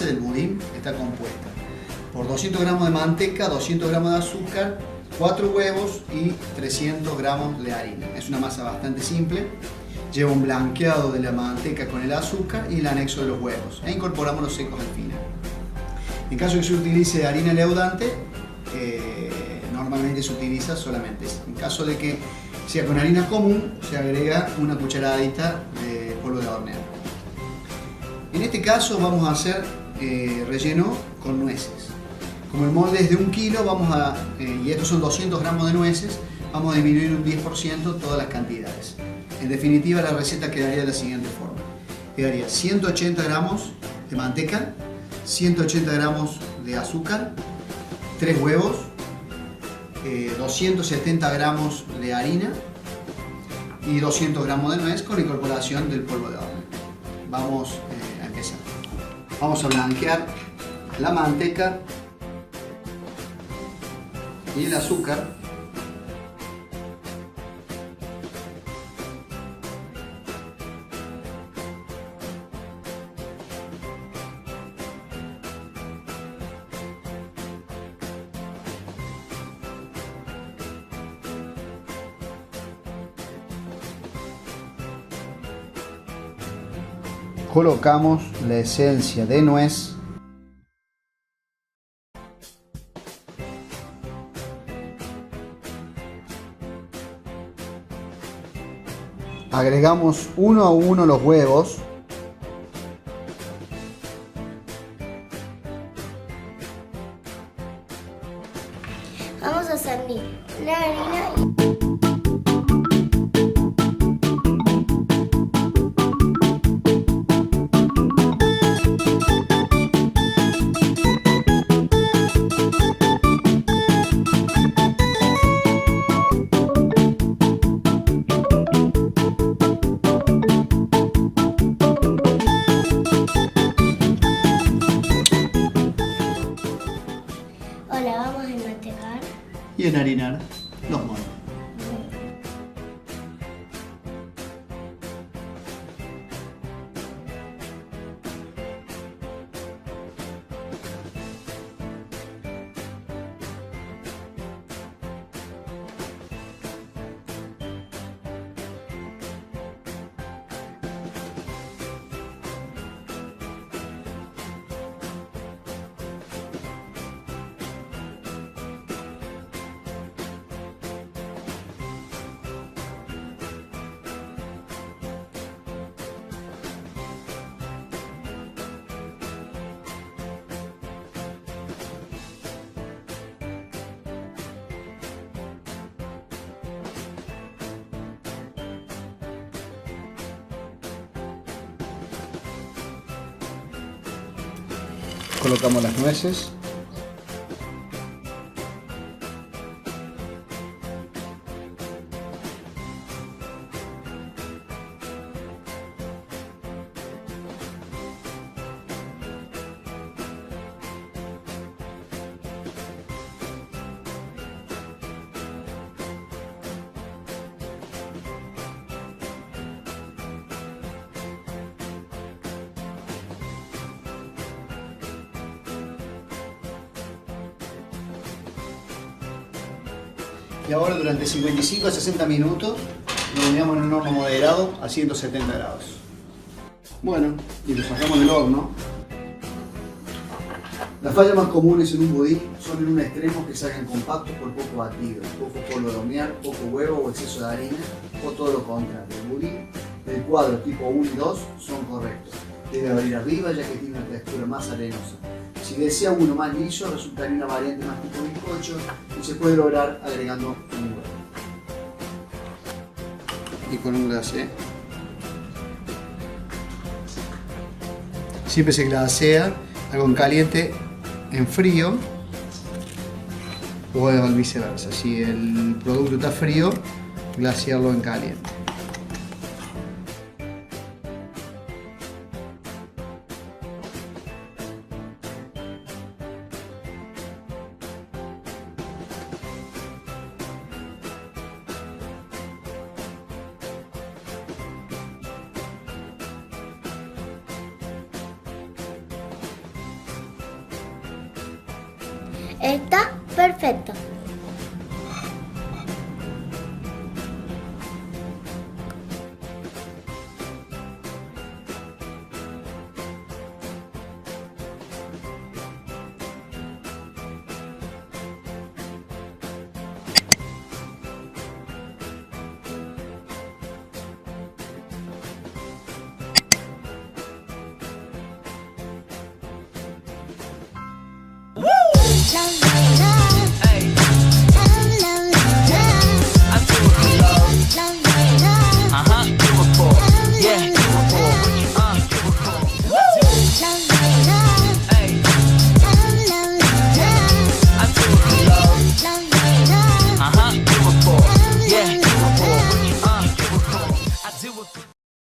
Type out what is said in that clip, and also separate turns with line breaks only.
del budín está compuesta por 200 gramos de manteca, 200 gramos de azúcar, 4 huevos y 300 gramos de harina. Es una masa bastante simple. Lleva un blanqueado de la manteca con el azúcar y el anexo de los huevos. E incorporamos los secos al final. En caso de que se utilice harina leudante, normalmente se utiliza solamente esa. En caso de que sea con harina común, se agrega una cucharadita de polvo de hornear. En este caso vamos a hacer relleno con nueces. Como el molde es de 1 kilo, y estos son 200 gramos de nueces, vamos a disminuir un 10% todas las cantidades. En definitiva, la receta quedaría de la siguiente forma. Quedaría 180 gramos de manteca, 180 gramos de azúcar, 3 huevos, 270 gramos de harina y 200 gramos de nuez con la incorporación del polvo de horno. Vamos a empezar. Vamos a blanquear la manteca y el azúcar. Colocamos la esencia de nuez, agregamos uno a uno los huevos,
vamos a cernir la harina y ahora vamos a enmantecar.
y enharinar los moldes. Colocamos las nueces. Y ahora durante 55 a 60 minutos lo horneamos en un horno moderado a 170 grados. Bueno, y lo sacamos del horno. Las fallas más comunes en un budín son en un extremo que salgan compactos por poco batido, poco polvo de hornear, poco huevo o exceso de harina, o todo lo contrario. El budín del cuadro tipo 1 y 2 son correctos. Debe abrir arriba ya que tiene una textura más arenosa. Si desea uno más liso, resultaría una variante más tipo bizcocho y se puede lograr agregando un huevo. Y con un glacé. Siempre se glasea algo en caliente en frío o al viceversa. Si el producto está frío, glasearlo en caliente.
Está perfecto.